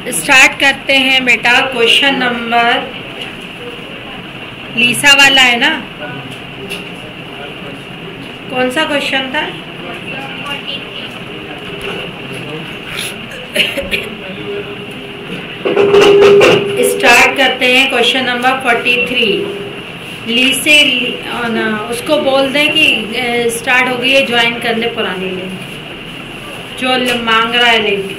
Start करते हैं बेटा। क्वेश्चन नंबर लीसा वाला है ना, कौन सा क्वेश्चन था? स्टार्ट करते हैं क्वेश्चन नंबर 43। लीसे उसको बोल दें कि स्टार्ट हो गई है, ज्वाइन कर ले पुरानी लिंक जो मांग रहा है link.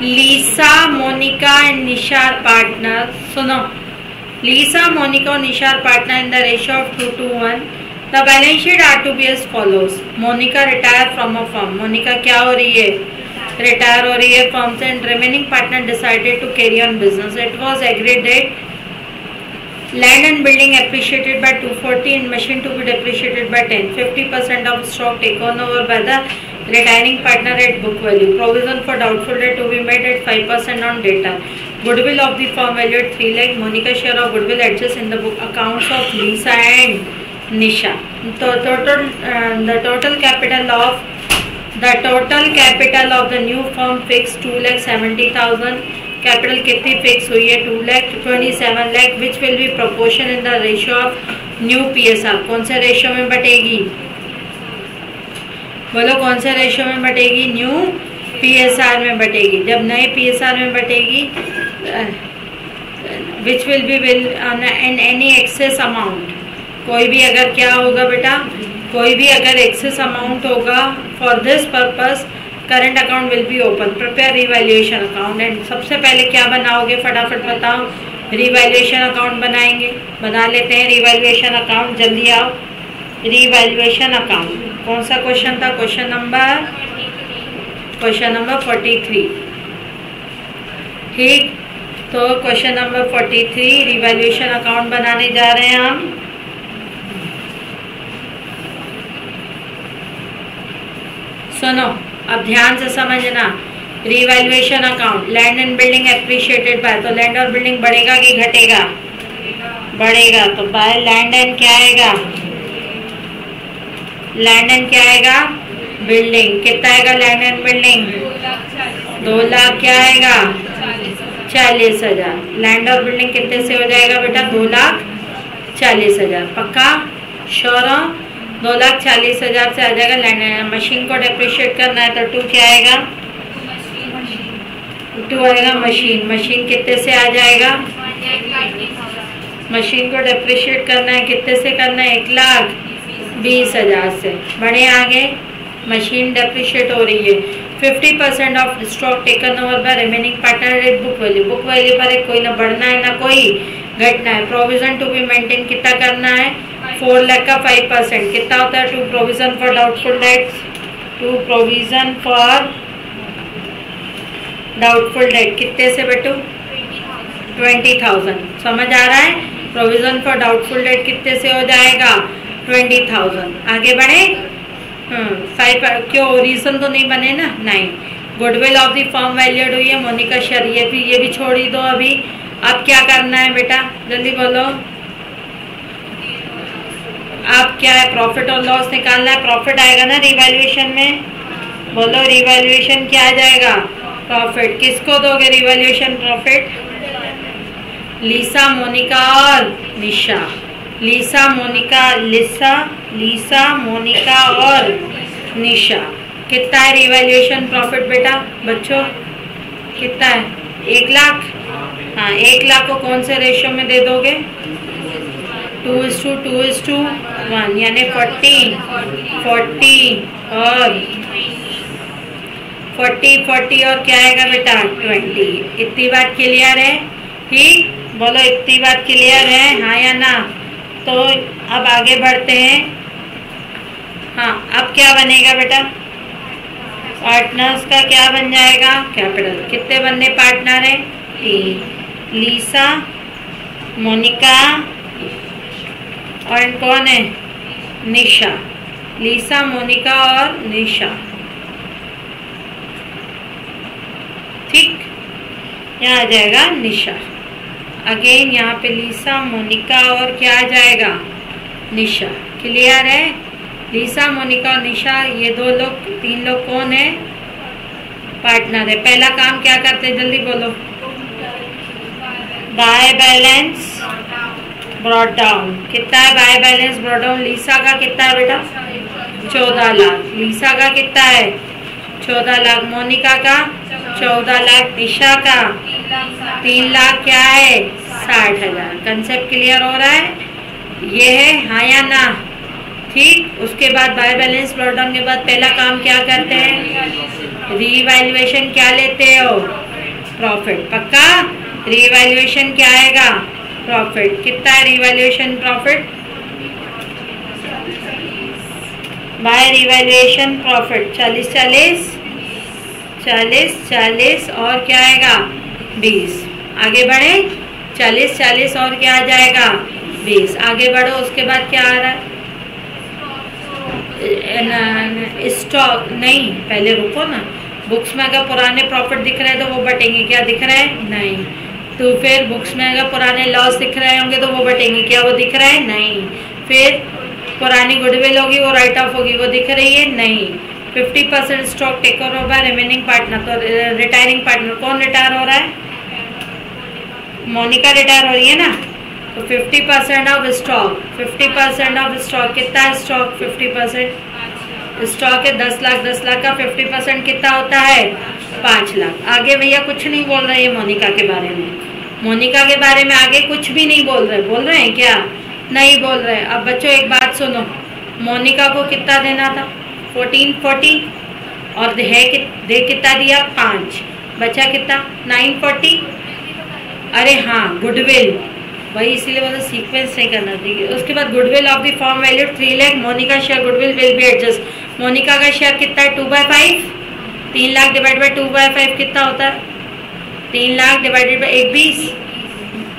Lisa, Monica and Nisha are partner. सुनो, लीसा, मोनिका और Nisha are partner in the ratio of 2:1। The balance sheet are to be as follows. Monica retire from a firm. Monica क्या हो रही है? रिटायर हो रही है फर्म से। And remaining partner decided to carry on business. It was agreed that land and building appreciated by 240 and machine to be depreciated by 10. 50% of stock taken over by the retiring partner at book value. Provision for doubtful debt to be made at 5% on data. Goodwill of the firm valued 3 lakh. Monica share of goodwill adjust in the book accounts of Lisa and Nisha. The total capital of the new firm fixed 2,70,000. Capital कितनी fix हुई है? 2,27 लाख, विच will B proportion in the ratio of new PSR. कौन से ratio में बटेगी? बोलो कौन से ratio में बटेगी? न्यू पीएसआर में बटेगी। जब नए पीएसआर में बटेगी, which will be in any excess amount. कोई भी अगर क्या होगा बेटा, कोई भी अगर एक्सेस अमाउंट होगा for this purpose current account will be open. Prepare revaluation account. And सबसे पहले क्या बनाओगे फटाफट बताओ? रिवैल्यूएशन अकाउंट बनाएंगे। बना लेते हैं रिवैल्यूएशन अकाउंट, जल्दी आओ। रिवैल्यूएशन अकाउंट कौन सा क्वेश्चन था? Question number 43। ठीक, तो क्वेश्चन नंबर 43 रिवैल्यूएशन अकाउंट बनाने जा रहे हैं हम। सुनो, अब ध्यान से समझना। Revaluation account, land and building appreciated by, तो लैंड और बिल्डिंग बढ़ेगा कि घटेगा? बढ़ेगा। तो बाय लैंड एंड क्या आएगा? लैंड एंड क्या आएगा? बिल्डिंग। कितना आएगा लैंड एंड बिल्डिंग? 2 लाख। क्या आएगा? 40,000। लैंड और बिल्डिंग कितने से हो जाएगा बेटा? 2,40,000। पक्का? श्योर हो? 2,40,000 से आ जाएगा लैंड। मशीन को डेप्रिशिएट करना है तो 2 क्या आएगा? 2 आएगा मशीन। मशीन कितने से आ जाएगा? मशीन को डेप्रिशिएट करना है कितने से करना है? 1,20,000 से। बढ़े आगे। मशीन डेप्रिशिएट हो रही है। 50% of stock taken over by remaining partner eight book value. Book value पर कोई ना बढ़ना है ना कोई घटना है। प्रोविजन टू बी मेंटेन कितना करना है? 4 लाख का 5% कितना होता है? 2 provision for doubtful debts. 2 provision for doubtful debt कितने से बेटू? 20,000। समझ आ रहा है? प्रोविजन फॉर डाउटफुल डेट कितने से हो जाएगा? 20,000। आगे बढ़े। 5 क्यों? रीजन तो नहीं बने ना? नहीं। Goodwill of the firm valued हुई है। मोनिका शेयर, ये भी छोड़ ही दो अभी। अब क्या करना है बेटा? जल्दी बोलो। अब क्या है? प्रॉफिट और लॉस निकालना है। प्रॉफिट आएगा ना रिवैल्यूएशन में? बोलो रिवैल्यूएशन क्या आ जाएगा? प्रॉफिट। किसको दोगे रिवैल्यूएशन प्रॉफिट? लीसा, मोनिका और निशा। लीसा, मोनिका और निशा। कितना है रिवैल्यूएशन प्रॉफिट बेटा? बच्चों कितना है? 1 लाख। हाँ, 1 लाख को कौन से रेशियो में दे दोगे? 2:1 यानी 40 और क्या आएगा बेटा? 20। इतनी बात क्लियर है? ठीक, बोलो इतनी बात क्लियर है, हाँ या ना? तो अब आगे बढ़ते हैं। हाँ, अब क्या बनेगा बेटा? पार्टनर्स का क्या बन जाएगा? कैपिटल। कितने बनने पार्टनर है? 3। लीसा, मोनिका और कौन है? निशा। लीसा, मोनिका और निशा। ठीक, यहाँ आ जाएगा निशा। अगेन यहाँ पे लीसा, मोनिका और क्या आ जाएगा? निशा। क्लियर है? लीसा, मोनिका और निशा, ये 2 लोग 3 लोग कौन है? पार्टनर है। पहला काम क्या करते हैं, जल्दी बोलो। By balance brought down. कितना है बाय बैलेंस ब्रॉट डाउन? लीसा का कितना है बेटा? 14 लाख। लीसा का कितना है? 14 लाख। मोनिका का 14 लाख। निशा का 3 लाख। क्या है? 60,000। कंसेप्ट क्लियर हो रहा है? ये है हाँ या ना? ठीक। उसके बाद बाय बैलेंस ब्रॉट डाउन के बाद पहला काम क्या करते हैं? रीवैल्यूएशन। क्या लेते हो? प्रॉफिट। पक्का? रीवैल्यूएशन क्या आएगा? प्रॉफिट। कितना है revaluation profit? By revaluation profit 40 और क्या आएगा? 20। आगे बढ़े। 40 और क्या आ जाएगा? 20। आगे बढ़ो। उसके बाद क्या आ रहा है? स्टॉक नहीं, पहले रुको ना। बुक्स में अगर पुराने प्रॉफिट दिख रहे हैं तो वो बटेंगे। क्या दिख रहा है? नहीं। तो फिर बुक्स में अगर पुराने लॉस दिख रहे होंगे तो वो बटेंगे। क्या वो दिख रहा है? नहीं। फिर पुरानी गुडविल होगी, वो राइट ऑफ होगी, वो दिख रही है? नहीं। 50% stock take over by remaining partner. तो रिटायरिंग पार्टनर कौन रिटायर हो रहा है? मोनिका रिटायर हो रही है ना। तो 50% ऑफ स्टॉक। 50% ऑफ स्टॉक कितना है? स्टॉक 50% स्टॉक है 10 लाख। 10 लाख का 50% कितना होता है? 5 लाख। आगे भैया कुछ नहीं बोल रहे हैं मोनिका के बारे में। मोनिका के बारे में आगे कुछ भी नहीं बोल रहे। बोल रहे हैं क्या? नहीं बोल रहे। अब बच्चों एक बात सुनो। मोनिका को कितना देना था? 1440 और दे कितना दिया? 5। बचा कितना? 940। अरे हाँ, गुडविल वही, इसीलिए मतलब सीक्वेंस नहीं करना चाहिए। उसके बाद goodwill of the firm value 3 lakh. Monika share goodwill will be adjust. Monika का शेयर कितना है? 2/5। 3 लाख डिवाइड बाई 2/5 कितना होता है? 3 लाख डिवाइडेड बाई 120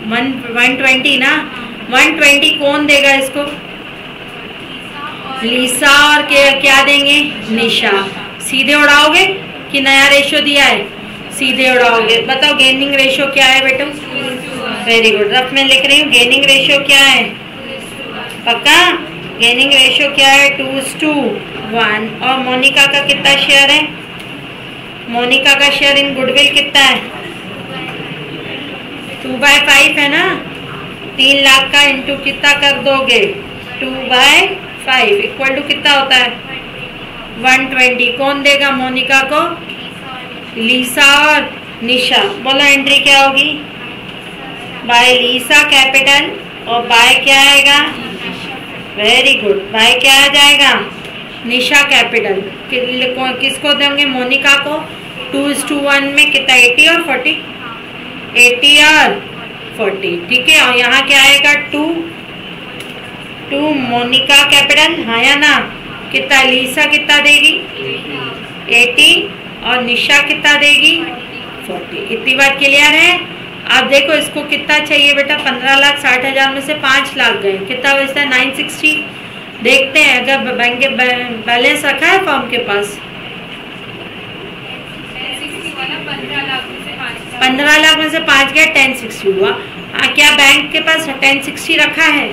120 ना। 120 कौन देगा इसको? लीसा। और क्या देंगे? निशा। सीधे उड़ाओगे कि नया रेशियो दिया है? सीधे उड़ाओगे। बताओ गेनिंग रेशियो क्या है बेटो? Very good. रफ में लिख रही हूँ। गेनिंग रेशियो क्या है? पक्का? गेनिंग रेशियो क्या है? 2:1। और मोनिका का कितना शेयर है? मोनिका का शेयर इन गुडविल कितना है? 2/5 है ना। 3 लाख का इंटू कितना कर दोगे? 2/5 इक्वल टू कितना होता है? 120। कौन देगा मोनिका को? लीसा और निशा। बोलो एंट्री क्या होगी? बाय लीसा कैपिटल और बाय क्या आएगा? Very good. बाय क्या आ जाएगा? निशा कैपिटल। किसको देंगे? मोनिका को। 2:1 में कितना? 80 और 40। 80 और 40। ठीक है। और यहाँ क्या आएगा? 2 मोनिका कैपिटल। हाँ या ना? कितना? लीसा कितना देगी? 80 और निशा कितना देगी? 40। इतनी बात क्लियर है? आप देखो इसको कितना चाहिए बेटा? 15,60,000 में से 5 लाख गए। कितना बचता है? 960। देखते हैं अगर बैंक के बैलेंस रखा है फॉर्म के पास। 15 लाख में से 5 गया, 1060 हुआ। हाँ, क्या बैंक के पास 1060 रखा है?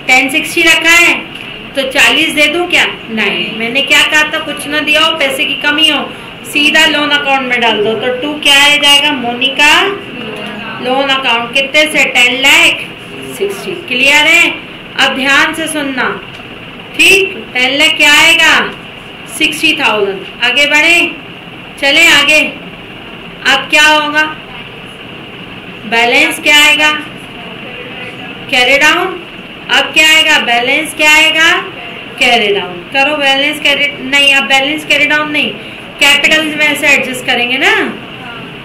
1060 रखा है तो 40 दे दूं क्या? नहीं। मैंने क्या कहा था? कुछ ना दिया हो, पैसे की कमी हो, सीधा लोन अकाउंट में डाल दो। तो 2 क्या आ जाएगा? Monika loan account. कितने से? 10,60,000। क्लियर है? अब ध्यान से सुनना। ठीक। 10 लाख क्या आएगा? 60,000। आगे बढ़े, चले आगे। अब क्या होगा? बैलेंस क्या आएगा? Carry down. अब क्या आएगा? बैलेंस क्या आएगा? Carry down. करो बैलेंस कैरी, नहीं अब बैलेंस कैरी डाउन नहीं, कैपिटल में से एडजस्ट करेंगे ना।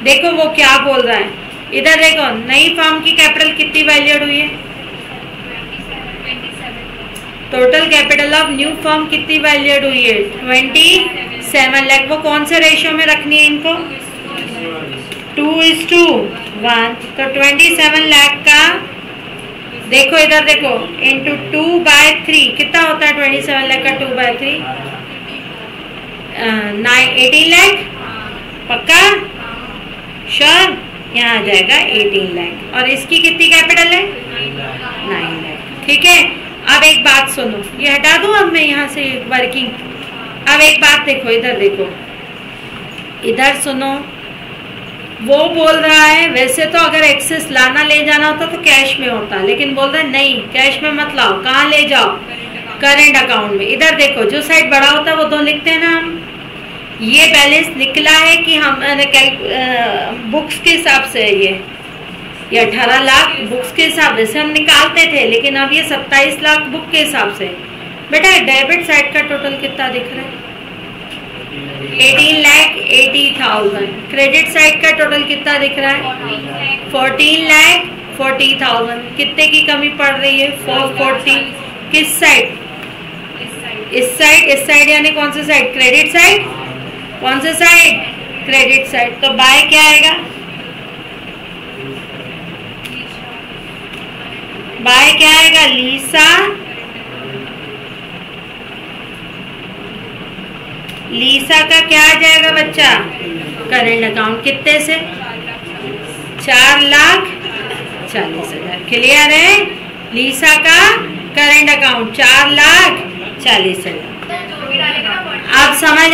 देखो वो क्या बोल रहा है। इधर देखो, नई फर्म की कैपिटल कितनी वैल्यूड हुई है? Total capital of new firm कितनी वैल्यूड हुई है? 27 लाख। वो कौन से रेशियो में रखनी है इनको? 2:1। तो 27 लाख का देखो, इधर देखो, इंटू 2/3 कितना होता है? 27 लाख का 2/3 18 लाख। पक्का? श्योर? यहाँ आ जाएगा 18 लाख। और इसकी कितनी कैपिटल है? 9 लाख। ठीक है। अब एक बात सुनो, ये हटा दूं अब मैं यहाँ से वर्किंग। अब एक बात देखो, इधर देखो, इधर सुनो, वो बोल रहा है वैसे तो अगर एक्सेस लाना ले जाना होता तो कैश में होता, लेकिन बोल रहा है नहीं कैश में मत लाओ, कहाँ ले जाओ, करंट अकाउंट में। इधर देखो जो साइड बड़ा होता है वो 2 लिखते हैं ना हम। ये बैलेंस निकला है कि हम बुक्स के हिसाब से है ये 18 लाख बुक्स के हिसाब से हम निकालते थे, लेकिन अब ये 27 लाख बुक के हिसाब से। बेटा डेबिट साइड का टोटल कितना दिख रहा है? 18,80,000। क्रेडिट साइड का टोटल कितना दिख रहा है? 14,40,000। कितने की कमी पड़ रही है? 440। किस साइड? इस साइड यानी कौन सा साइड? Credit side. कौन सा साइड? Credit side. तो बाय क्या आएगा? बाय क्या आएगा? लीसा का क्या आ जाएगा बच्चा? Current account. कितने से? 4,40,000। क्लियर है? लीसा का करंट अकाउंट 4,40,000। अब समझ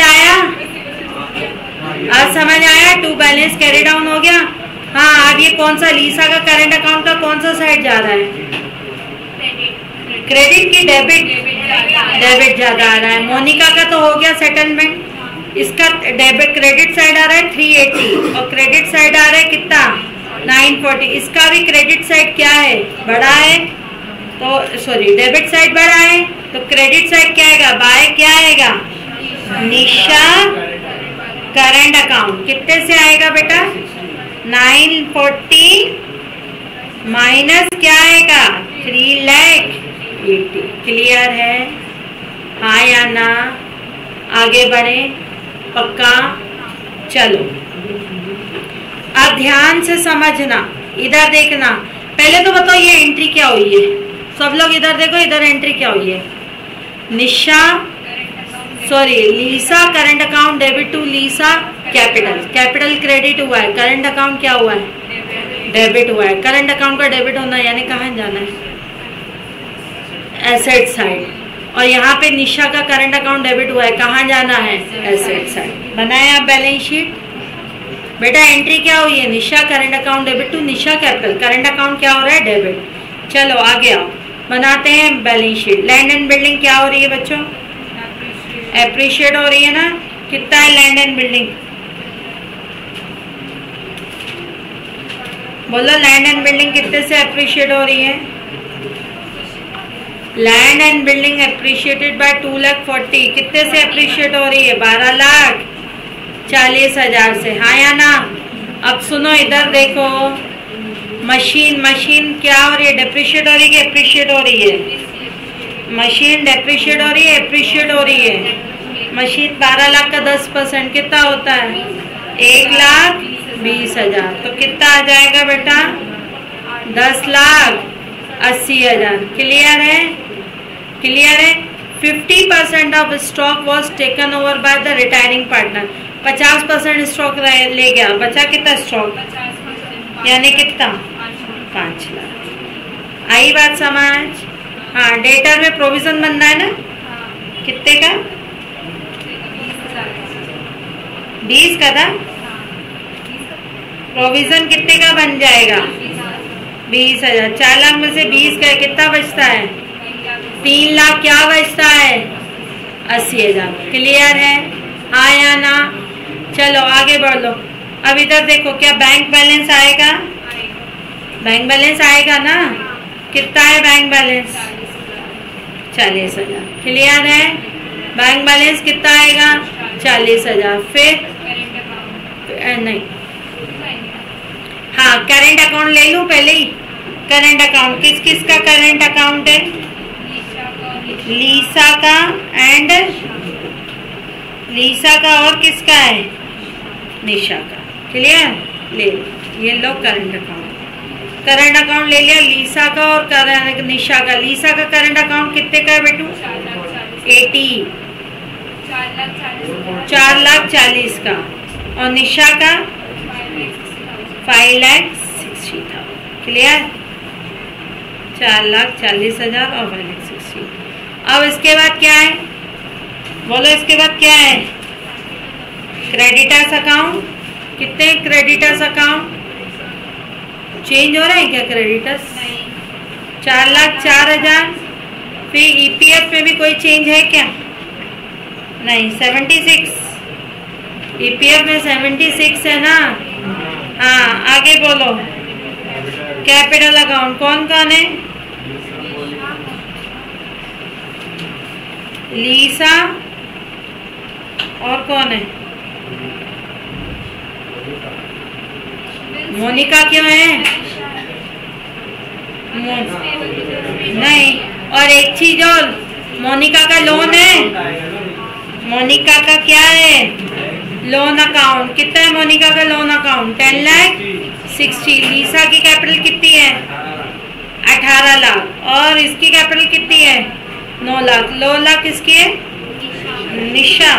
आया? टू बैलेंस कैरी डाउन हो गया। हाँ, अब ये कौन सा लीसा का करंट अकाउंट का कौन सा साइड जा रहा है? क्रेडिट की डेबिट ज्यादा आ रहा है। मोनिका का तो हो गया सेटलमेंट। इसका डेबिट क्रेडिट साइड आ रहा है 380 और क्रेडिट साइड आ रहा है कितना? 940। इसका भी क्रेडिट साइड क्या है? बड़ा है, तो सॉरी डेबिट साइड बड़ा है, तो क्रेडिट साइड क्या आएगा? बाय क्या आएगा? निशा करंट अकाउंट। कितने से आएगा बेटा? 940 माइनस क्या आएगा? 3,80,000। क्लियर है? हाँ या ना? आगे बढ़े? पक्का? चलो अब ध्यान से समझना, इधर देखना। पहले तो बताओ ये एंट्री क्या हुई है? सब लोग इधर देखो, इधर एंट्री क्या हुई है? Lisa current account debit to Lisa capital credit हुआ है। करंट अकाउंट क्या हुआ है? डेबिट हुआ है। करंट अकाउंट का डेबिट होना यानी कहाँ जाना है? Asset side. और यहाँ पे निशा का करंट अकाउंट डेबिट हुआ है, कहाँ जाना है? Asset side. बनाए आप बैलेंस शीट। बेटा एंट्री क्या हुई है? Nisha current account debit to Nisha capital. Current account क्या हो रहा है? डेबिट। चलो आगे आओ, बनाते हैं balance sheet. Land and building क्या हो रही है बच्चों? एप्रिशिएट हो रही है ना? कितना है लैंड एंड बिल्डिंग? बोलो लैंड एंड बिल्डिंग कितने से एप्रिशिएट हो रही है? Land and building appreciated by 2,40,000। कितने से एप्रिशिएट हो रही है? 12,40,000 से। हाँ या ना? अब सुनो इधर देखो, मशीन क्या हो रही है? डेप्रिशिएट हो रही है, एप्रिशिएट हो रही है? मशीन डेप्रिशिएट हो रही है, एप्रिशिएट हो रही है? मशीन 12 लाख का 10% कितना होता है? 1,20,000। तो कितना आ जाएगा बेटा? 10,80,000। क्लियर है? 50% of stock was taken over by the retiring partner. 50% stock ले गया, बचा कितना स्टॉक? यानी कितना? 5 लाख। आई बात समझ? हाँ, डेटर में प्रोविजन बनना है ना? कितने का? 20 का था। प्रोविजन कितने का बन जाएगा? 20,000। 4 लाख में से 20 का कितना बचता है? 3 लाख क्या बचता है? 80,000। क्लियर है? हाँ या ना? चलो आगे बढ़ लो। अब इधर देखो, क्या बैंक बैलेंस आएगा? बैंक बैलेंस आएगा ना? कितना है बैंक बैलेंस? 40,000। क्लियर है? बैंक बैलेंस कितना आएगा? 40,000। फिर नहीं, हाँ करेंट अकाउंट ले लूं पहले ही। करेंट अकाउंट किस का करेंट अकाउंट है? लीसा का एंड लीसा का और किसका है? निशा का। क्लियर? ले ये लो करंट अकाउंट ले लिया लीसा का और निशा का। लीसा का करंट अकाउंट कितने का है बेटू? 80 4,40,000 का। और निशा का 5,60,000। क्लियर? 4,40,000 और 5,60,000। अब इसके बाद क्या है? बोलो इसके बाद क्या है? क्रेडिटर्स अकाउंट कितने? क्रेडिटर्स अकाउंट चेंज हो रहे हैं क्या? क्रेडिटर्स 4,04,000। फिर ईपीएफ में भी कोई चेंज है क्या? नहीं, 76 ईपीएफ में 76 है ना। हाँ, आगे बोलो। कैपिटल अकाउंट कौन कौन है? लीसा और कौन है? मोनिका क्यों है? नहीं, और एक चीज और, मोनिका का लोन है। मोनिका का क्या है? लोन अकाउंट कितना है? मोनिका का लोन अकाउंट 10,60,000। लीसा की कैपिटल कितनी है? 18 लाख। और इसकी कैपिटल कितनी है? 9 लाख। 9 लाख किसकी है? निशा।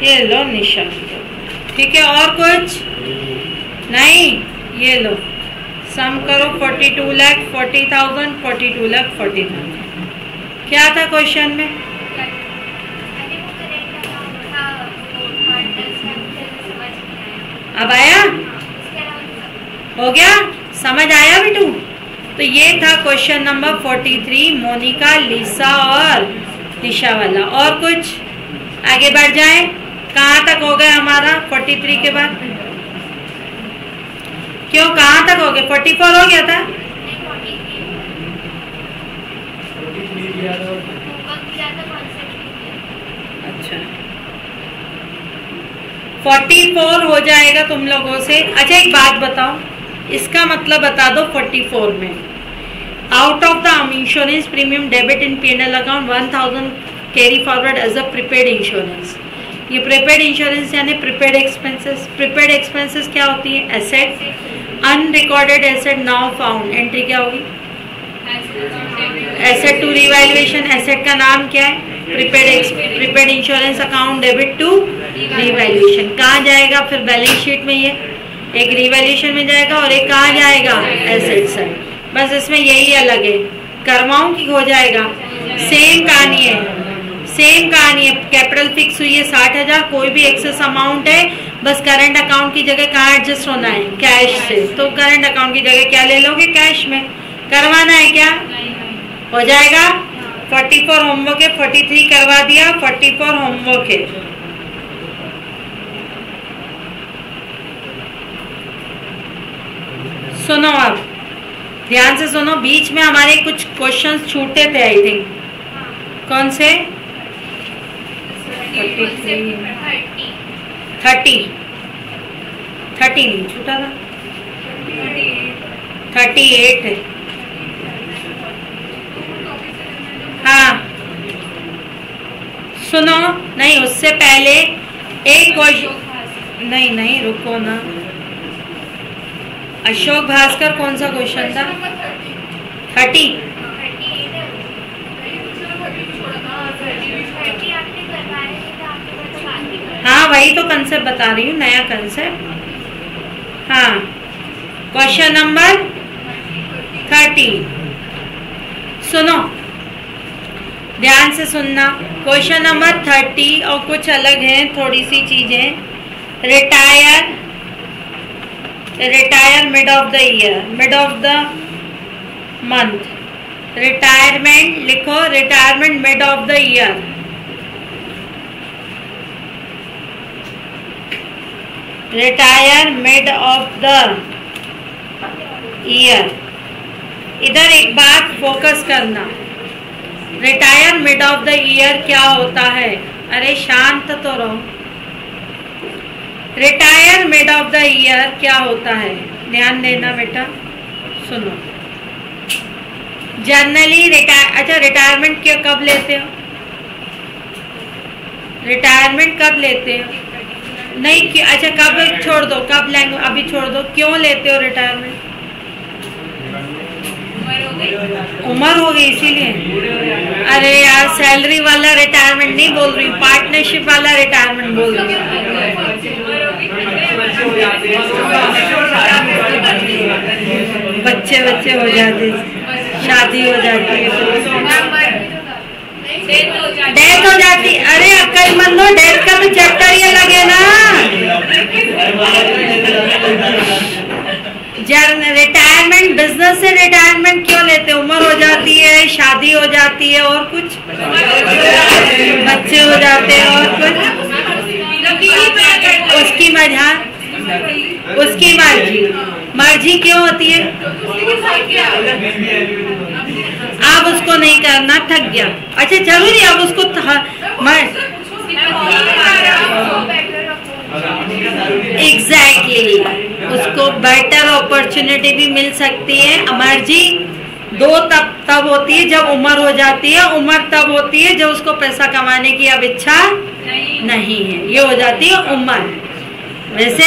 ये लो निशा, ठीक है। और कुछ नहीं, ये लो सम करो। 42,40,000 42,40,000। क्या था क्वेश्चन में? अब आया? हो गया? समझ आया बेटू? तो ये था क्वेश्चन नंबर 43, मोनिका, लीसा और निशा वाला। और कुछ? आगे बढ़ जाए। कहाँ तक हो गया हमारा 43 के बाद? क्यों, कहाँ तक हो गया? 44 हो गया था। अच्छा, 44 हो जाएगा तुम लोगों से। अच्छा, एक बात बताओ, इसका मतलब बता दो। 44 में out of the insurance premium debit in PNL account 1,000 carry forward as a prepaid insurance. ये प्रीपेड इंश्योरेंस यानी प्रीपेड एक्सपेंसेस। प्रीपेड एक्सपेंसेस क्या होती है? Asset, unrecorded asset now found. Entry क्या होगी? Asset to revaluation. एसेट का नाम क्या है? Prepaid insurance account debit to revaluation. कहाँ जाएगा फिर? बैलेंस शीट में। ये एक रिवैल्यूएशन में जाएगा और एक कहाँ जाएगा? Asset side. बस इसमें यही अलग है। करवाऊं कि हो जाएगा? सेम कहानी है, सेम कहानी है। कैपिटल फिक्स हुई है 60,000। कोई भी एक्सेस अमाउंट है, बस करंट अकाउंट की जगह कहाँ एडजस्ट होना है? कैश से। तो करंट अकाउंट की जगह क्या ले लोगे? कैश में। करवाना है क्या? हो जाएगा। 44 होमवर्क है, 43 करवा दिया। 44 होमवर्क है। सुनो, अब ध्यान से सुनो। बीच में हमारे कुछ क्वेश्चंस छूटे थे आई थिंक। कौन से? 30 नहीं छूटा था, 38 है। हाँ सुनो, नहीं उससे पहले एक क्वेश्चन। नहीं रुको ना। अशोक भास्कर कौन सा क्वेश्चन था? 30। हाँ वही तो कंसेप्ट बता रही हूँ, नया कंसेप्ट। हाँ, क्वेश्चन नंबर 30 सुनो, ध्यान से सुनना। क्वेश्चन नंबर 30 और कुछ अलग है, थोड़ी सी चीजें। Retire mid of the year, mid of the month. Retirement लिखो, retirement mid of the year. Retire mid of the year. इधर एक बात फोकस करना, retire mid of the year क्या होता है? अरे शांत तो रहो। Retire mid of the year क्या होता है? ध्यान देना बेटा, सुनो। जनरली अच्छा रिटायरमेंट क्या कब लेते हो? रिटायरमेंट कब लेते हो? नहीं अच्छा कब छोड़ दो, कब लेंगे? अभी छोड़ दो। क्यों लेते हो रिटायरमेंट? उम्र हो गई इसीलिए। अरे यार सैलरी वाला रिटायरमेंट नहीं बोल रही, पार्टनरशिप वाला रिटायरमेंट बोल रही। बच्चे हो जाते, शादी हो जाती है, डेथ हो जाती। अरे अक्ल मंदो, डेथ का तो चैप्टर ही अलग है से रिटायरमेंट क्यों लेते? उम्र हो जाती है, शादी हो जाती है, और कुछ बच्चे हो जाते हैं, और कुछ उसकी मर्जी क्यों होती है? अब उसको नहीं करना, थक गया। अच्छा जरूरी अब उसको एग्जैक्टली उसको बेटर अपॉर्चुनिटी भी मिल सकती है। मर्जी दो तब होती है जब उम्र हो जाती है, उम्र तब होती है जब उसको पैसा कमाने की अब इच्छा नहीं है, ये हो जाती है उम्र। वैसे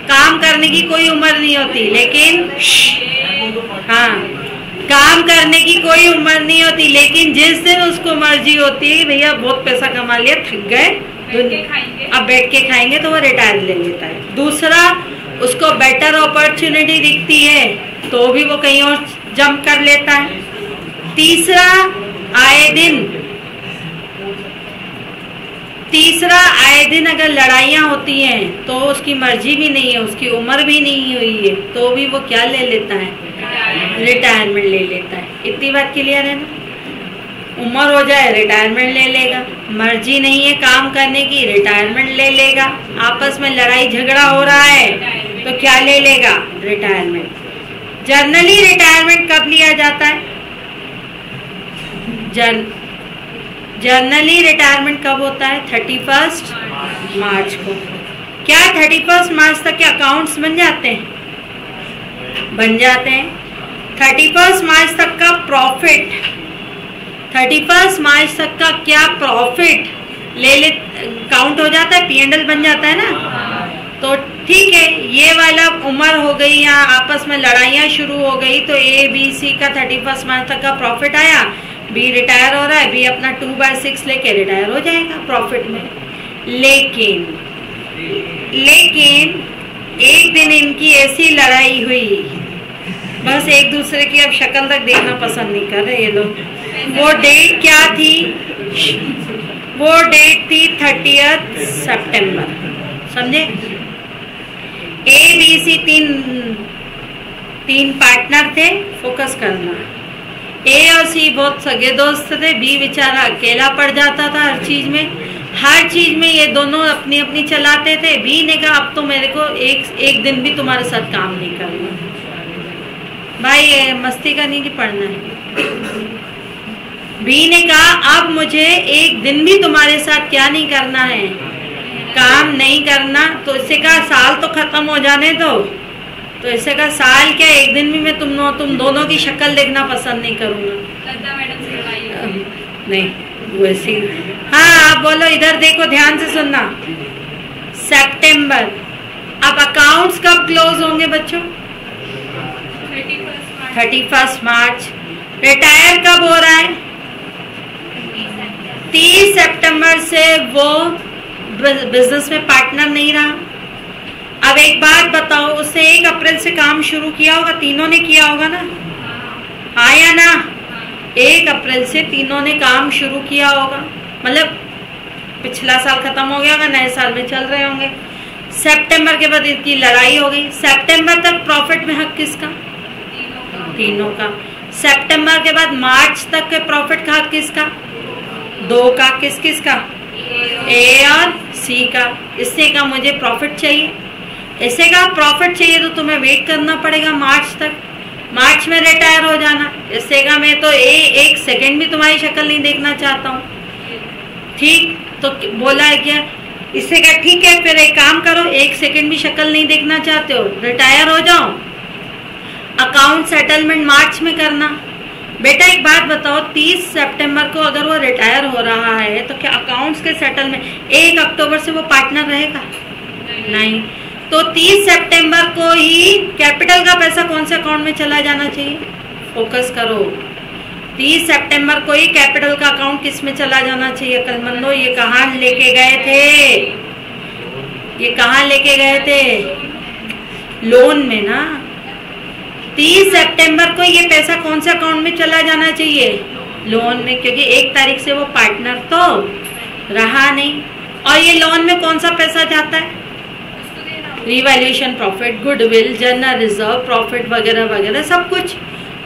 काम करने की कोई उम्र नहीं होती, लेकिन हाँ काम करने की कोई उम्र नहीं होती, लेकिन जिस दिन उसको मर्जी होती है भैया बहुत पैसा कमा लिया, थक गए, अब बैठ के खाएंगे, तो वो रिटायर ले लेता है। दूसरा, उसको बेटर अपॉर्चुनिटी दिखती है तो भी वो कहीं और जंप कर लेता है। तीसरा, आए दिन अगर लड़ाइयाँ होती हैं तो उसकी मर्जी भी नहीं है, उसकी उम्र भी नहीं हुई है, तो भी वो क्या ले लेता है? रिटायरमेंट ले लेता है। इतनी बात क्लियर है ना? उम्र हो जाए रिटायरमेंट ले लेगा, मर्जी नहीं है काम करने की, रिटायरमेंट ले लेगा। आपस में लड़ाई झगड़ा हो रहा है तो क्या ले लेगा? रिटायरमेंट। जनरली रिटायरमेंट कब लिया जाता है? जनरली रिटायरमेंट कब होता है? 31 मार्च को। क्या 31 मार्च तक के अकाउंट्स बन जाते हैं? बन जाते हैं। 31 मार्च तक का प्रॉफिट, 31 मार्च तक का क्या प्रॉफिट ले काउंट हो जाता है, P&L बन जाता है ना। तो ठीक है, ये वाला उम्र हो गई या आपस में लड़ाइयाँ शुरू हो गई, तो ABC का 31 मार्च तक का प्रॉफिट आया, B रिटायर हो रहा है, B अपना 2/6 लेके रिटायर हो जाएगा प्रॉफिट में। लेकिन एक दिन इनकी ऐसी लड़ाई हुई, बस एक दूसरे की अब शक्ल तक देखना पसंद नहीं कर रहे ये लोग। वो डेट क्या थी? वो डेट थी 30 सितंबर। समझे? ABC तीन पार्टनर थे, फोकस करना। A और C बहुत सगे दोस्त थे, B बेचारा अकेला पड़ जाता था हर चीज में ये दोनों अपनी अपनी चलाते थे। B ने कहा अब तो मेरे को एक दिन भी तुम्हारे साथ काम नहीं करना भाई, मस्ती करनी की पढ़ना है। B ने कहा अब मुझे एक दिन भी तुम्हारे साथ क्या नहीं करना है, काम नहीं करना। तो इससे कहा साल तो खत्म हो जाने दो, तो इससे कहा साल क्या, एक दिन भी मैं तुम दोनों की शक्ल देखना पसंद नहीं करूंगा। नहीं वैसी। हाँ आप बोलो, इधर देखो, ध्यान से सुनना। सितंबर। अब अकाउंट्स कब क्लोज होंगे बच्चों? 31 मार्च। रिटायर कब हो रहा है? 30 सितंबर से वो बिजनेस में पार्टनर नहीं रहा। अब एक बात बताओ, उससे 1 अप्रैल से काम शुरू किया होगा, तीनों ने किया होगा ना? हाँ या ना? 1 अप्रैल से तीनों ने काम शुरू किया होगा, मतलब पिछला साल खत्म हो गया होगा, नए साल में चल रहे होंगे। सितंबर के बाद इनकी लड़ाई हो गई। सितंबर तक प्रॉफिट में हक किसका? तीनों का। सितंबर के बाद मार्च तक के प्रॉफिट का हक किसका? 2 का। किसका? A और C का। इससे का मुझे प्रॉफिट चाहिए, इससे का प्रॉफिट चाहिए तो तुम्हें वेट करना पड़ेगा मार्च तक, मार्च में रिटायर हो जाना। इससे का मैं तो एक सेकंड भी तुम्हारी शक्ल नहीं देखना चाहता हूँ। ठीक, तो बोला है क्या? इससे का ठीक है, फिर एक काम करो, 1 सेकंड भी शक्ल नहीं देखना चाहते हो, रिटायर हो जाओ, अकाउंट सेटलमेंट मार्च में करना। बेटा एक बात बताओ, 30 सितंबर को अगर वो रिटायर हो रहा है तो क्या अकाउंट्स के सेटलमेंट 1 अक्टूबर से वो पार्टनर रहेगा? नहीं। तो 30 सितंबर को ही कैपिटल का पैसा कौन से अकाउंट में चला जाना चाहिए? फोकस करो। 30 सितंबर को ही कैपिटल का अकाउंट किस में चला जाना चाहिए? अक्लमंदो, ये कहाँ लेके गए थे? ये कहाँ लेके गए थे? लोन में ना। 30 सितंबर को ये पैसा कौन से अकाउंट में चला जाना चाहिए? लोन में, क्योंकि 1 तारीख से वो पार्टनर तो रहा नहीं। और ये लोन में कौन सा पैसा जाता है? Revaluation profit, goodwill, general reserve profit वगैरह वगैरह सब कुछ।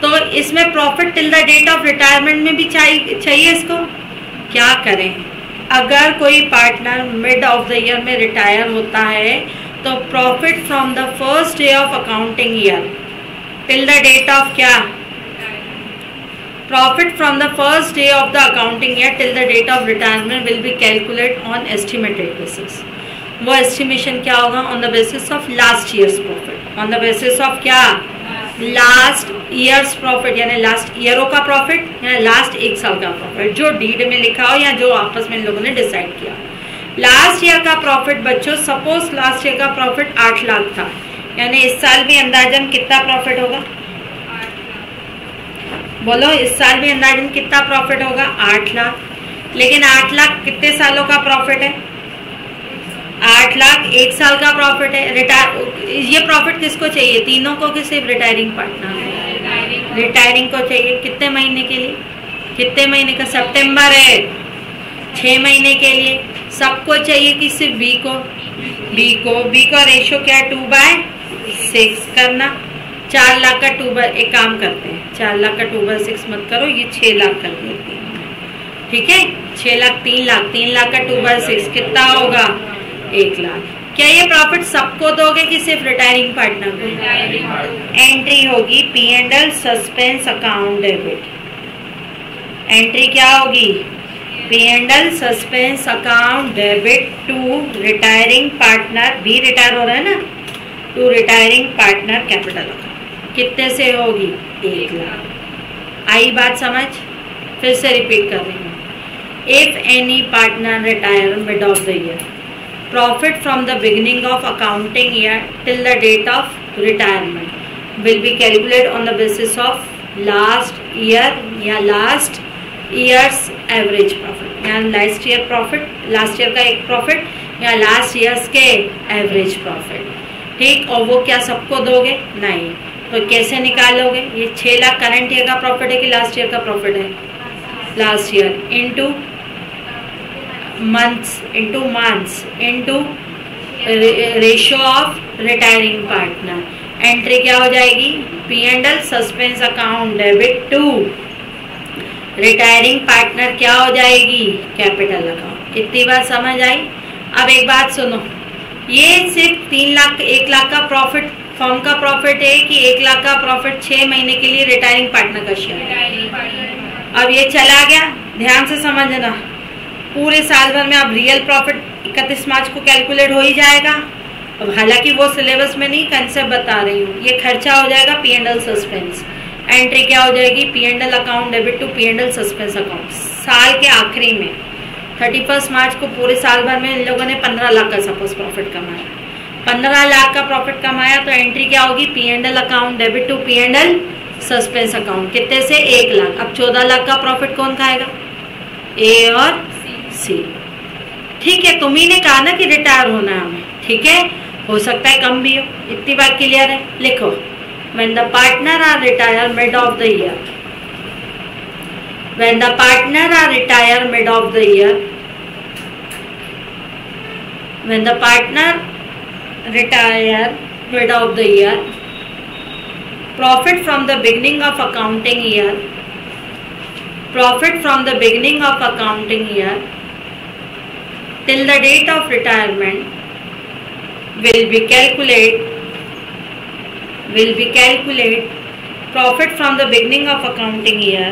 तो इसमें profit till the date of retirement में भी चाहिए इसको। क्या करें, अगर कोई partner mid of the year में रिटायर होता है तो profit from the first day of accounting year till the date of क्या, profit from the first day of the accounting year till the date of retirement will be calculate on estimated basis. वो estimation क्या होगा, on the basis of last years profit, on the basis of क्या, last years profit, यानी last ईयरों का profit या last एक साल का प्रॉफिट, जो डीड में लिखा हो या जो आपस में इन लोगों ने डिसाइड किया। लास्ट ईयर का प्रॉफिट बच्चों, सपोज लास्ट ईयर का प्रॉफिट 8 लाख था, यानी इस साल भी अंदाजन कितना प्रॉफिट होगा, बोलो इस साल भी अंदाजन कितना प्रॉफिट होगा, 8 लाख। लेकिन 8 लाख कितने सालों का प्रॉफिट है, 8 लाख एक साल का प्रॉफिट है। ये प्रॉफिट किसको चाहिए, तीनों को कि सिर्फ रिटायरिंग पार्टनर, रिटायरिंग को चाहिए। कितने महीने के लिए, कितने महीने का, सितंबर है, 6 महीने के लिए। सबको चाहिए कि सिर्फ बी को रेशियो क्या है, 2/6 करना। 4 लाख का 2 एक काम करते हैं, 4 लाख का 2/6 मत करो, ये 6 लाख कर देते हैं, ठीक है। 6 लाख 3 लाख, 3 लाख का 2/6 कितना होगा, 1 लाख। क्या ये प्रॉफिट सबको दोगे कि सिर्फ रिटायरिंग पार्टनर को? एंट्री होगी P&L suspense account debit. Entry क्या होगी, P&L suspense account debit to retiring partner, भी रिटायर हो रहा है ना, to retiring partner capital account. कितने से होगी, 1 लाख। आई बात समझ, फिर से रिपीट कर रही हूँ। If any partner retire mid of the year, profit from the beginning of accounting year till the date of retirement will be calculated on the basis of last year या last year's average profit, या last year profit, last year का एक profit या last year's के average profit, ठीक। और वो क्या सबको दोगे, नहीं। तो कैसे निकालोगे, ये 6 लाख करंट ईयर का प्रॉफिट है कि लास्ट ईयर का प्रॉफिट है, last year, into months into months into ratio of retiring partner। Entry क्या हो जाएगी, P&L suspense account debit to retiring partner क्या हो जाएगी, कैपिटल अकाउंट। इतनी बात समझ आई। अब एक बात सुनो, ये सिर्फ 3 लाख 1 लाख का प्रॉफिट फर्म का प्रॉफिट है कि 1 लाख का प्रॉफिट 6 महीने के लिए रिटायरिंग पार्टनर का शेयर। अब ये चला गया, ध्यान से समझना। पूरे साल भर में अब रियल प्रॉफिट 31 मार्च को कैलकुलेट हो ही जाएगा। अब हालांकि वो सिलेबस में नहीं, कंसेप्ट बता रही हूँ। ये खर्चा हो जाएगा P&L सस्पेंस। एंट्री क्या हो जाएगी, P&L account debit to P&L suspense account. साल के आखिरी में 31 मार्च को पूरे साल भर में इन लोगों ने 15 लाख का सपोज प्रॉफिट कमाया, 15 लाख का प्रॉफिट कमाया, तो एंट्री क्या होगी, P&L account debit to P&L suspense account. कितने से, 1 लाख। अब 14 लाख का प्रॉफिट कौन खाएगा, ए और सी, ठीक है। तुम्ही ने कहा ना कि रिटायर होना है हमें, ठीक है, हो सकता है कम भी हो। इतनी बात क्लियर है, लिखो। When the partner are retire mid of the year, when the partner are retire mid of the year, when the partner retire mid of the year, profit from the beginning of accounting year, profit from the beginning of accounting year till the date of retirement will be calculate profit from the beginning of accounting year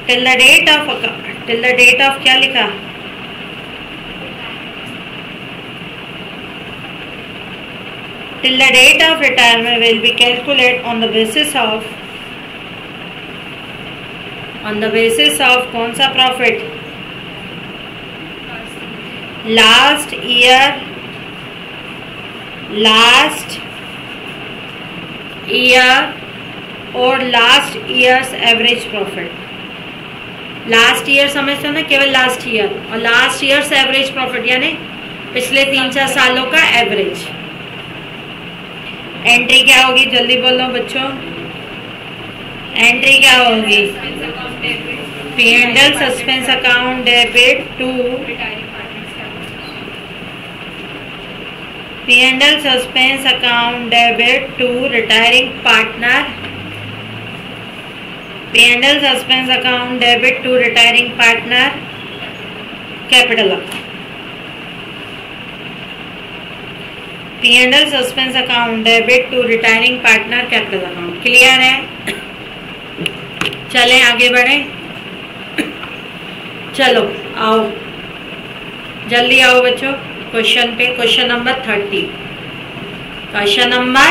till the date of क्या लिखा, till the date of retirement will be calculate on the basis of कौन सा profit, last year और last years average profit. Last year समझते हो ना, केवल last year, और लास्ट ईयर्स एवरेज प्रॉफिट यानी पिछले 3-4 सालों का एवरेज। एंट्री क्या होगी, जल्दी बोलो बच्चों, एंट्री क्या होगी, P&L suspense account debit to P&L suspense account debit to retiring partner. P&L suspense account debit to retiring partner. Capital account. P&L suspense account debit to retiring partner capital account. Clear है? चलें आगे बढ़े. चलो आओ, जल्दी आओ बच्चों question पे. Question number 30. Question number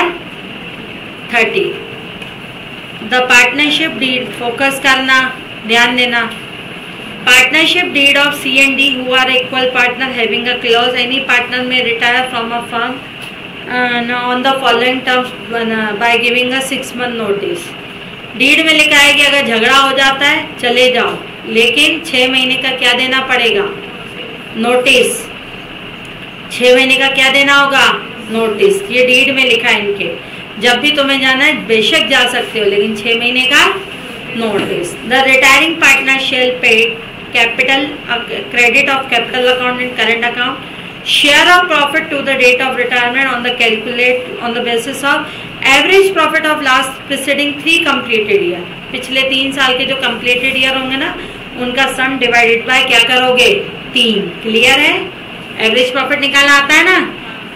30. The partnership deed, focus करना, ध्यान देना. Partnership deed of C&D who are equal partner having a clause, any partner may retire from a firm on the following terms by giving a 6 month notice. Deed में लिखा है कि अगर झगड़ा हो जाता है चले जाओ, लेकिन 6 महीने का क्या देना पड़ेगा? नोटिस. 6 महीने का क्या देना होगा? नोटिस. ये डीड में लिखा है इनके. जब भी तुम्हें जाना है बेशक जा सकते हो, लेकिन 6 महीने का notice. The retiring partner shall pay capital credit of capital account and current account, share of profit to the date of retirement on the calculate on the basis of average profit of last preceding 3 completed year. पिछले 3 साल के जो completed year होंगे ना, उनका सम divided by क्या करोगे? 3. Clear है? एवरेज प्रॉफिट निकालना आता है ना.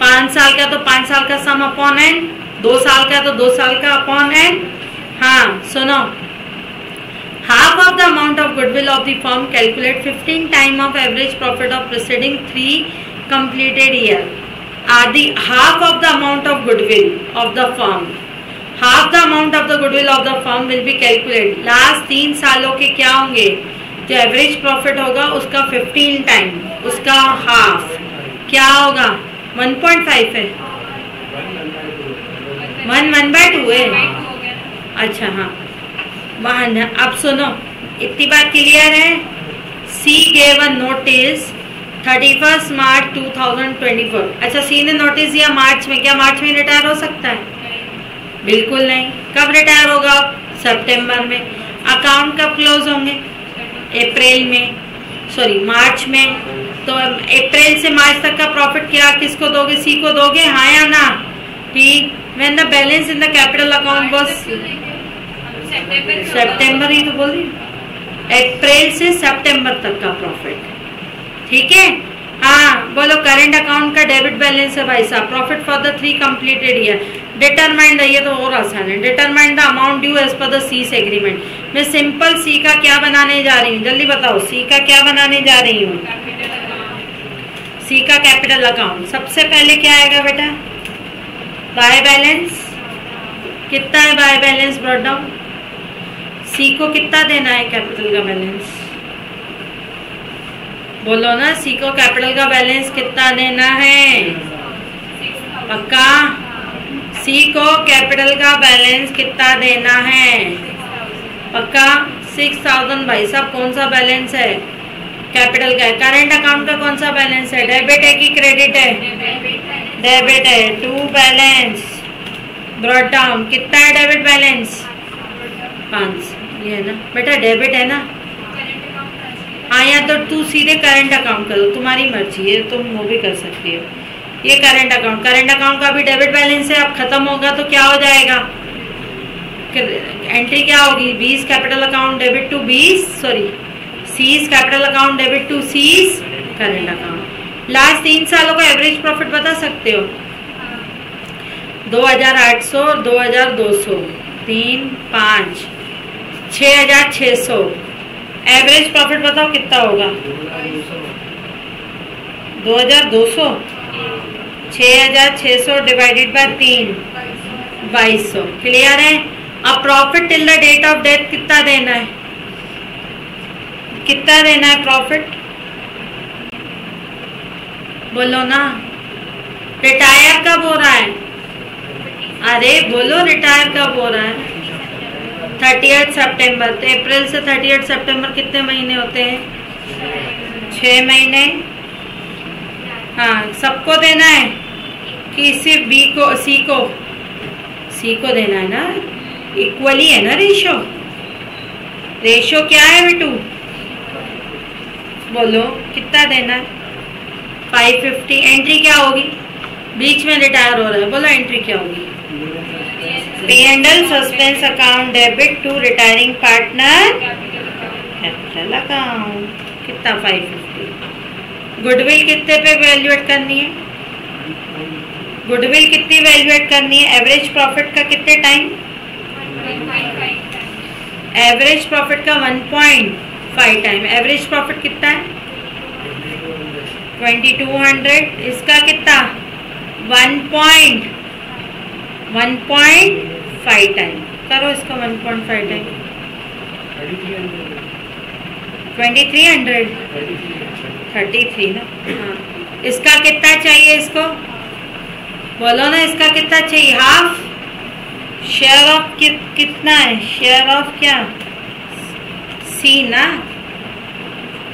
5 साल का तो 5 साल का सम अपॉन एन, 2 साल का तो 2 साल का अपॉन एन. हाँ सुनो, half of the amount of goodwill of the firm, calculate 15 time of average profit of preceding 3 completed year. The half of the amount of goodwill of the firm, half the amount of the goodwill of the firm will be calculated. Last 3 सालों के क्या होंगे? जो average profit होगा उसका 15 time, उसका half क्या होगा? 1.5 है. 1/2 है. अच्छा हाँ, वहाँ. अब सुनो, इतनी बात क्लियर है. सी गेव अ नोटिस 31 मार्च 2024. अच्छा, सी ने नोटिस दिया मार्च में. क्या मार्च में रिटायर हो सकता है? बिल्कुल नहीं. कब रिटायर होगा? सितंबर में. अकाउंट कब क्लोज होंगे? अप्रैल में, सॉरी मार्च में. तो अप्रैल से मार्च तक का प्रॉफिट क्या किसको दोगे? सी को दोगे, हाँ या ना? ठीक. When the balance in the capital account was September ही तो बोल रही, अप्रैल से सितंबर तक का प्रॉफिट. ठीक है. हाँ बोलो. करंट अकाउंट का डेबिट बैलेंस है भाई साहब. Profit for the 3 completed year. Determine, ये तो और आसान है. Determine the amount due as per the C's agreement. मैं सिंपल सी का क्या बनाने जा रही हूँ? जल्दी बताओ. सी का क्या बनाने जा रही हूँ? सी का कैपिटल अकाउंट. सबसे पहले क्या आएगा बेटा? By balance. कितना है बाय बैलेंस ब्रॉट डाउन? सी को कितना देना है कैपिटल का बैलेंस? बोलो ना. सी को कैपिटल का बैलेंस कितना देना है? पक्का? सी को कैपिटल का बैलेंस कितना देना है? पक्का? 6000. भाई साहब कौन सा बैलेंस है? कैपिटल का है. करंट अकाउंट का कौन सा बैलेंस है? डेबिट है कि क्रेडिट है? डेबिट है. To balance brought down. कितना है डेबिट बैलेंस? 5. ये है ना बेटा, डेबिट है ना. हाँ, या तो तू सीधे करंट अकाउंट करो, तुम्हारी मर्जी है, तुम वो भी कर सकती हो. ये करंट अकाउंट, करंट अकाउंट का भी डेबिट बैलेंस है. अब खत्म होगा तो क्या हो जाएगा? एंट्री क्या होगी? 20 capital account debit to 20, sorry C's capital account debit to C's current account. Last 3 सालों का एवरेज प्रॉफिट बता सकते हो? 2800 और 2200, 3, 5, 6600. एवरेज प्रॉफिट बताओ कितना होगा? 2200. 6600 डिवाइडेड बाय 3, 2200. क्लियर है? अब profit till the date of death कितना देना है? कितना देना है प्रॉफिट? बोलो ना. रिटायर कब हो रहा है? अरे बोलो, रिटायर कब हो रहा है? 30 सितंबर. तो अप्रैल से 30 सितंबर कितने महीने होते हैं? 6 महीने. हाँ, सबको देना है कि सिर्फ बी को, सी को देना है ना? इक्वली है ना रेशो? रेशो क्या है बेटू? बोलो कितना देना है? 550. एंट्री क्या होगी? बीच में रिटायर हो रहा है, बोलो एंट्री क्या होगी? P&L suspense account debit to retiring partner capital account. कितना? 550। गुडविल कितने पे वैल्यूएट करनी है? गुडविल कितनी वैल्यूएट करनी है? एवरेज प्रॉफिट का कितने टाइम? एवरेज प्रॉफिट का 1.5 टाइम। एवरेज प्रॉफिट कितना है? 2200। इसका कितना? 1.5 टाइम। करो इसका 1.5 टाइम। 2300 33 ना। हाँ, इसका कितना चाहिए? इसको बोलो ना, इसका कितना चाहिए? हाफ। शेयर ऑफ कितना है? शेयर ऑफ क्या? सी ना।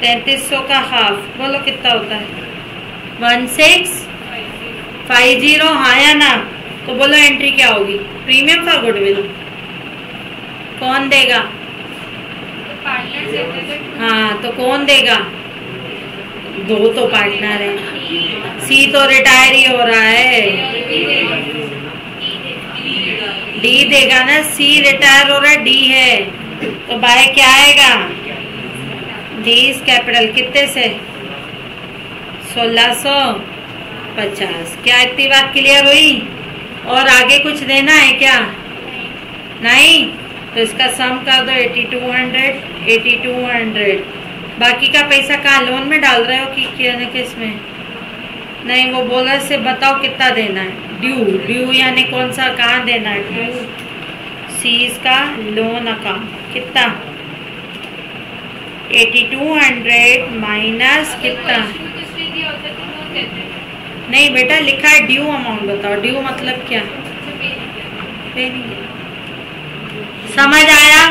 3300 का हाफ बोलो कितना होता है? 1650। हाँ या ना? तो बोलो एंट्री क्या होगी? प्रीमियम फॉर गुडविल कौन देगा? हाँ, तो कौन देगा? दो तो पार्टनर है। सी तो रिटायर ही हो रहा है, डी देगा ना। सी रिटायर हो रहा है, डी है, तो बाय क्या आएगा? D is capital. कितने से? 1650। क्या इतनी बात क्लियर हुई? और आगे कुछ देना है क्या? नहीं, तो इसका सम कर दो 8200। बाकी का पैसा कहाँ? लोन में डाल रहे हो कि किस में? नहीं, वो बोनस से बताओ कितना देना है। ड्यू यानी कौन सा? कहाँ देना है? ड्यू सीज का लोन अकाउंट। कितना? 8200 माइनस कितना? नहीं बेटा, लिखा है ड्यू अमाउंट। बताओ ड्यू मतलब क्या? समझ आया?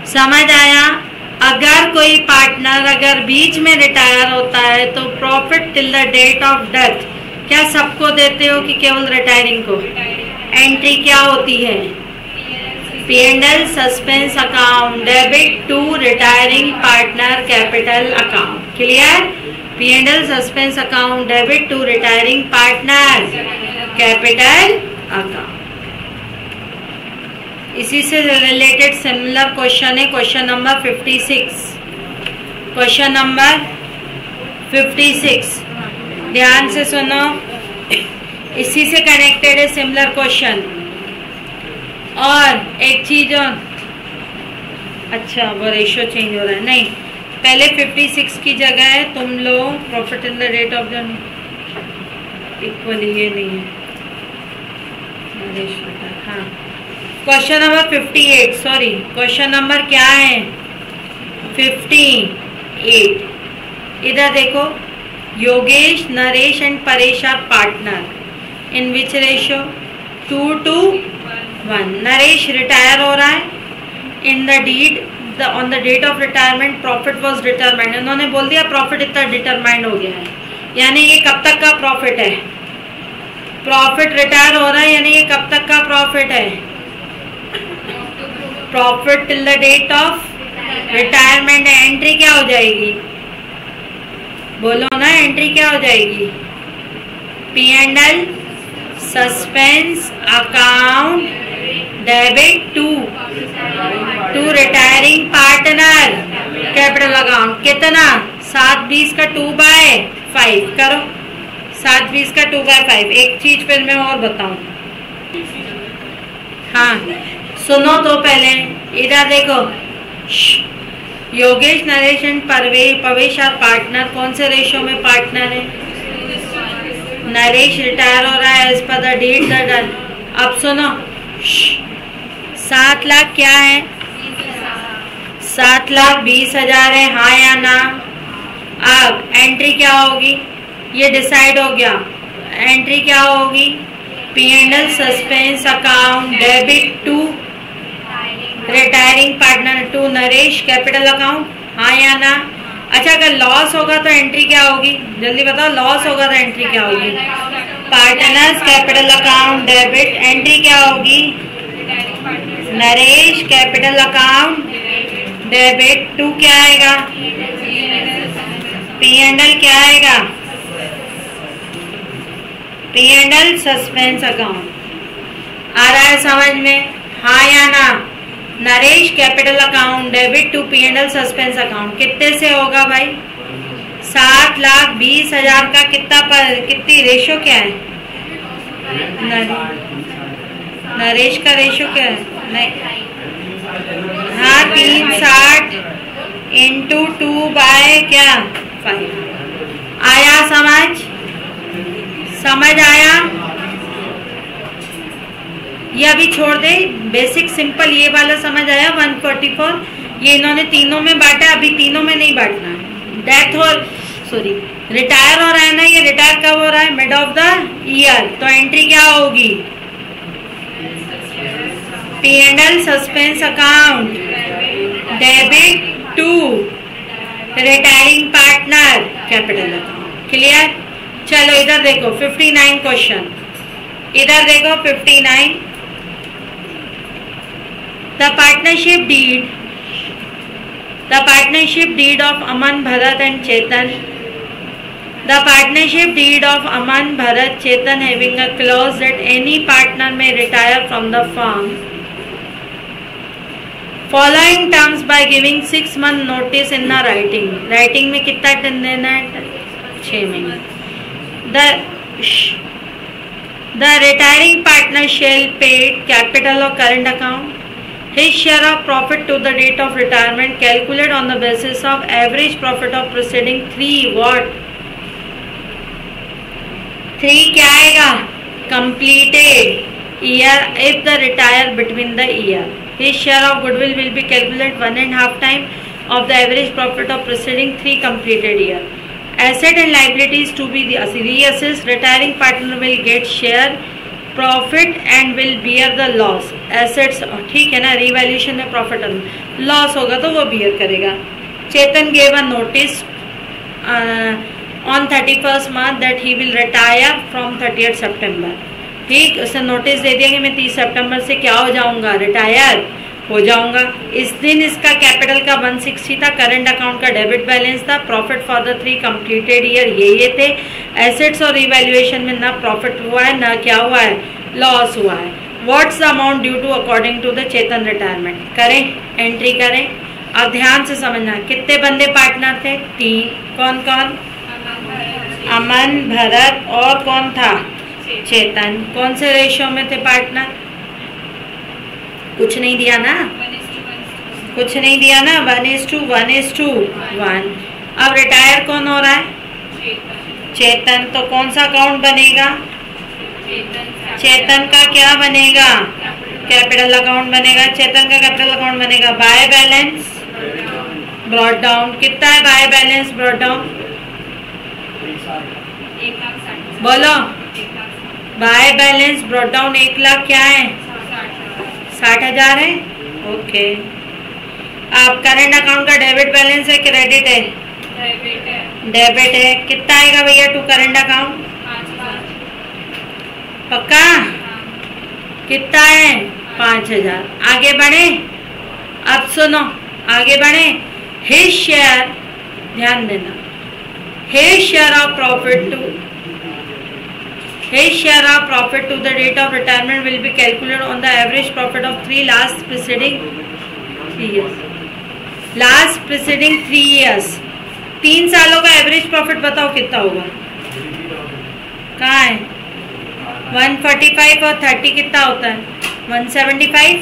समझ आया? अगर कोई पार्टनर अगर बीच में रिटायर होता है तो profit till the date of death क्या सबको देते हो कि केवल रिटायरिंग को? एंट्री क्या होती है? P&L suspense account debit to retiring partner capital account. Clear? P&L suspense account debit to retiring partner capital account. इसी से रिलेटेड सिमिलर क्वेश्चन है क्वेश्चन नंबर 56। क्वेश्चन नंबर 56 ध्यान से सुनो, इसी से कनेक्टेड है सिमिलर क्वेश्चन। और एक चीज और, अच्छा वो रेशियो चेंज हो रहा है। नहीं, पहले 56 की जगह है तुम लोग profit in the rate of the equal, ये नहीं है रेशियो। हाँ, question number 58, sorry question number क्या है? 58। इधर देखो, Yogesh, Naresh and Paresh are partner in which ratio? 2:1। Naresh retire हो रहा है। In the deed on the date of retirement profit was determined. उन्होंने बोल दिया प्रॉफिट इतना डिटरमाइंड हो गया है, यानी ये कब तक का प्रॉफिट है? प्रॉफिट रिटायर हो रहा है यानी ये कब तक का प्रॉफिट है? Profit till the date of retirement. Entry क्या हो जाएगी? बोलो ना, एंट्री क्या हो जाएगी? P&L suspense account debit to retiring partner capital account. कितना? 720 का 2/5 करो। 720 का 2/5। एक चीज फिर मैं और बताऊं। हाँ सुनो तो पहले, इधर देखो, Yogesh, Naresh and Pavesh are partner. कौन से रेशियो में पार्टनर है? नरेश रिटायर हो रहा है as per the date the. अब सुनो, 7 लाख क्या है? 7,20,000 है, हाँ या ना? अब एंट्री क्या होगी? ये डिसाइड हो गया। एंट्री क्या होगी? P&L suspense account debit to retiring partner to Naresh capital account, हाँ या ना? अच्छा, अगर लॉस होगा तो एंट्री क्या होगी? जल्दी बताओ, लॉस होगा तो एंट्री क्या होगी? Partners capital account debit. Entry क्या होगी? Naresh capital account debit to क्या आएगा? P&L क्या आएगा? P&L सस्पेंस अकाउंट आ रहा है समझ में, हाँ या ना? Naresh capital account debit to P&L suspense account कितने से होगा भाई? 7,20,000 का कितनी रेशो क्या है? नरेश का रेशो क्या है? नहीं, हाँ 360 इंटू 2 बाय क्या 5। आया समझ आया? ये अभी छोड़ दे, बेसिक सिंपल ये वाला समझ आया। 144 ये इन्होंने तीनों में बांटा, अभी तीनों में नहीं बांटना है। डेथ और सॉरी रिटायर हो रहा है ना, ये रिटायर कब हो रहा है? Mid of the year. तो एंट्री क्या होगी? P&L suspense account debit to retiring partner capital account. Clear? चलो इधर देखो 59 क्वेश्चन, इधर देखो 59। The partnership deed of Aman Bharat and Chetan, the partnership deed of Aman Bharat Chetan having a clause that any partner may retire from the firm following terms by giving 6 month notice in the writing में कितना दिन देना है? 6 महीने। The retiring partner shall pay capital or current account his share of profit to the date of retirement calculated on the basis of average profit of preceding 3 what 3 क्या आएगा? Completed year if the retire between the year. His share of goodwill will be calculated 1.5 times of the average profit of preceding 3 completed year. Asset and liabilities to be reassessed. Retiring partner will get share profit and will bear the loss. Assets ठीक है ना, revaluation में profit loss होगा तो वो beer करेगा। चेतन gave a notice on 31st March that he will retire from 30th September. ठीक, उसे नोटिस दे दिया कि मैं 30 सितंबर से क्या हो जाऊंगा? रिटायर हो जाऊंगा। इस दिन इसका कैपिटल का 160 था, करंट अकाउंट का डेबिट बैलेंस था, profit for the 3 completed year ये थे। एसेट्स और रिवैल्यूएशन में ना प्रॉफिट हुआ है ना क्या हुआ है, लॉस हुआ है। What's the amount due to according to the Chetan retirement? करें, एंट्री करें। अब ध्यान से समझना, कितने बंदे पार्टनर थे? 3। कौन कौन? अमन, भरत और कौन था? चेतन। कौन से रेशियो में थे पार्टनर? कुछ नहीं दिया ना, कुछ नहीं दिया ना, 1:1:1। अब रिटायर कौन हो रहा है? चेतन। तो कौन सा अकाउंट बनेगा? चेतन का क्या बनेगा? कैपिटल अकाउंट बनेगा। चेतन का कैपिटल अकाउंट बनेगा। बाय बैलेंस ब्रॉट डाउन कितना है? बाय बैलेंस ब्रॉट डाउन बोलो। By balance brought down 1 lakh क्या है? 60,000 है। ओके। आप करंट अकाउंट का डेबिट बैलेंस है क्रेडिट है? डेबिट है। कितना आएगा भैया टू करंट अकाउंट? 5,000। पक्का? कितना है? 5,000। आगे बढ़े, अब सुनो, आगे बढ़े। हिज शेयर, ध्यान देना, his share of profit to His share of profit to the date of retirement will be calculated on the average profit of 3 last preceding 3 years. Last preceding 3 years. 3 सालों का एवरेज प्रॉफिट बताओ कितना होगा? कहाँ है? 145 और 30 कितना होता है? 175।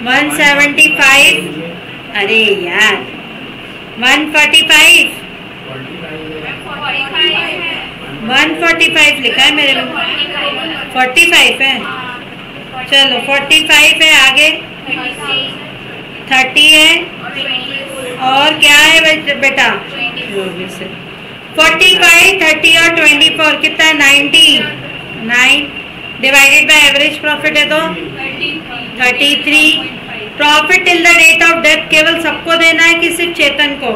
175। अरे यार 145 145 लिखा है मेरे में, 45 है। चलो 45 है, आगे 30 है और क्या है बेटा? 45, 30 और 24 कितना है? 99 डिवाइडेड बाय एवरेज प्रॉफिट है तो 33। Profit till the date of death केवल सबको देना है कि सिर्फ चेतन को?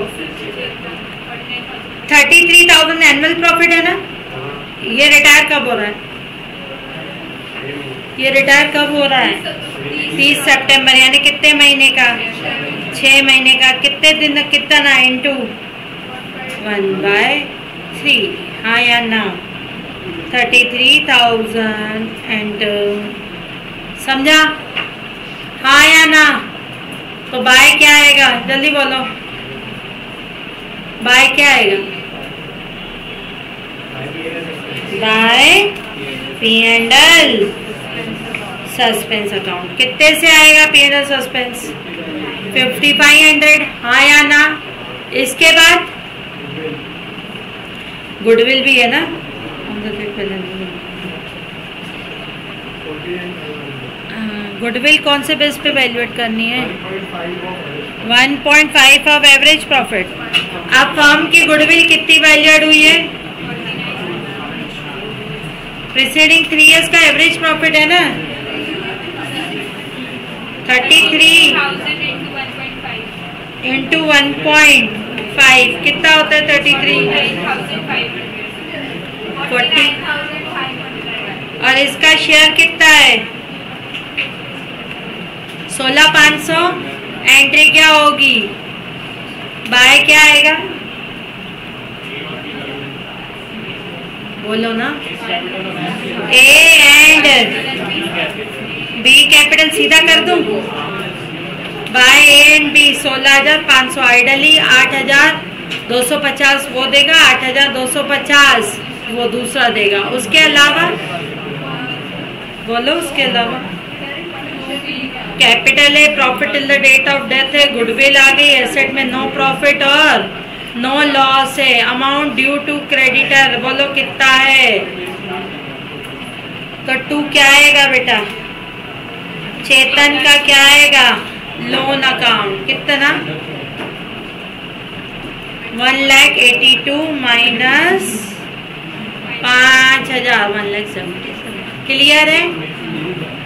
33,000 एनुअल प्रॉफिट है ना। ये रिटायर कब हो रहा है? ये रिटायर कब हो रहा है? 30 सितंबर, यानी कितने महीने का? 6 महीने का। कितने दिन कितना? इंटू 1/3। हाँ या ना? 33,000 एंटर। समझा? हाँ या ना? तो बाय क्या आएगा, जल्दी बोलो, बाय क्या आएगा? By P&L suspense account. कितने से आएगा P&L सस्पेंस? 5500। हाँ या ना? इसके बाद गुडविल भी है ना, गुडविल कौन से बेस पे वैल्यूएट करनी है? 1.5 ऑफ एवरेज प्रॉफिट। अब फर्म की गुडविल कितनी वैल्यूएट हुई है? प्रीसीडिंग 3 इयर्स का एवरेज प्रॉफिट है ना, 33 इंटू 1.5 कितना होता है? 33 40। और इसका शेयर कितना है? 16,500। एंट्री क्या होगी? बाय क्या आएगा? बोलो ना। ए एंड बी कैपिटल सीधा कर दूं? By A and B 16,500। Ideally 8,250 वो देगा, 8,250 वो दूसरा देगा। उसके अलावा बोलो, उसके अलावा कैपिटल है, profit till the date of death है, गुडविल आ गई, एसेट में नो प्रॉफिट और नो लॉस है। अमाउंट ड्यू टू क्रेडिटर बोलो कितना है? तो 2 क्या आएगा बेटा? चेतन का क्या आएगा? Loan account. कितना? 1,82,000 माइनस 5,000 1,77,000। क्लियर है?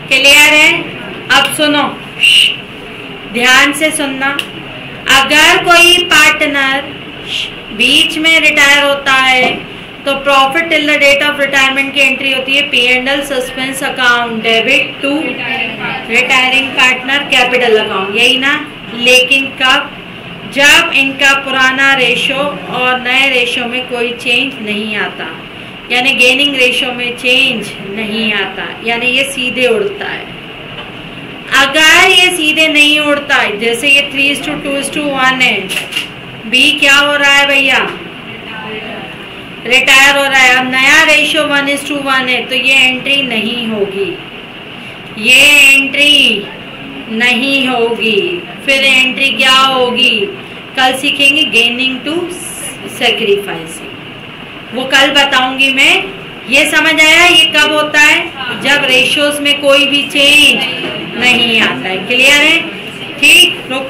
क्लियर है? अब सुनो, ध्यान से सुनना। अगर कोई पार्टनर बीच में रिटायर होता है तो profit till the date of retirement की एंट्री होती है P&L suspense account, debit to retiring partner capital account, यही ना? लेकिन कब? जब इनका पुराना रेशो और नए रेशो में कोई चेंज नहीं आता, यानी गेनिंग रेशो में चेंज नहीं आता, यानी ये सीधे उड़ता है। अगर ये सीधे नहीं उड़ता, जैसे ये 3:2:1 है, बी क्या हो रहा है भैया? रिटायर हो रहा है। अब नया रेशियो 1:1 है, तो ये एंट्री नहीं होगी, ये एंट्री नहीं होगी। फिर एंट्री क्या होगी? कल सीखेंगे गेनिंग टू सैक्रिफाइसिंग, वो कल बताऊंगी मैं। ये समझ आया? ये कब होता है? जब रेशियोज में कोई भी चेंज नहीं आता है। क्लियर है? ठीक, रुक।